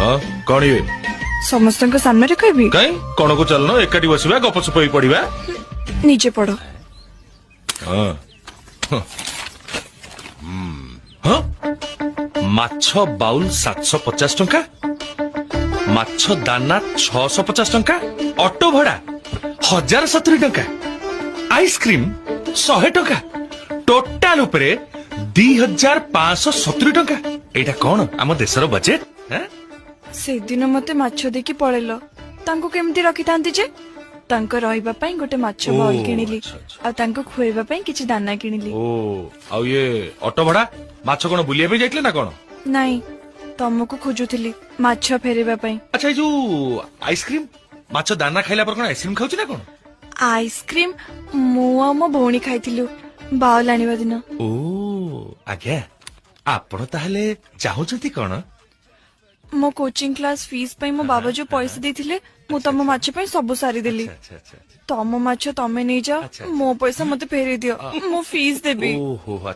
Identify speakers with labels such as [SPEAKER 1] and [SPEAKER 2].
[SPEAKER 1] हाँ कौन ये
[SPEAKER 2] समस्त सामने रे कहबी
[SPEAKER 1] कहीं कौन को चलना एकाठी बसवा गपसप ही पड़वा
[SPEAKER 2] नीचे पड़ो
[SPEAKER 1] हाँ हाँ माछ बाउल 750 टंका माछ दाना 650 टंका ऑटो भड़ा 1070 टंका आइसक्रीम 100 टंका टोटाल उपरे 2570 टंका एटा कौन आम देशर बजेट
[SPEAKER 2] से दिन मते माछ देखि पळेलो तांको केमती रखितांती जे तांको रहिबा पई गोटे माछ बाउल किनिली आ तांको खुएबा पई किछि दाना किनिली
[SPEAKER 1] ओ आ ये ऑटो भड़ा माछ कोन बुलिया पे जाइतले ना कोन
[SPEAKER 2] नहीं तमको खोजुथिली माछ फेरेबा पई
[SPEAKER 1] अच्छा ये जो आइसक्रीम माछ दाना खाइला पर कोन आइसक्रीम खाउची ना कोन
[SPEAKER 2] आइसक्रीम मो आ मो भौणी खाइथिलु बाउल आनिबा दिन
[SPEAKER 1] ओ आज्ञा आपण ताहले चाहुचंती कोन
[SPEAKER 2] मो कोचिंग क्लास फीस पई मो बाबा जो पैसा देथिले मु तम माछ पई सब सारी देली
[SPEAKER 1] अच्छा अच्छा
[SPEAKER 2] तम माछ तमे नै जाओ मो पैसा मते फेरे दियो मो फीस देबी
[SPEAKER 1] ओहो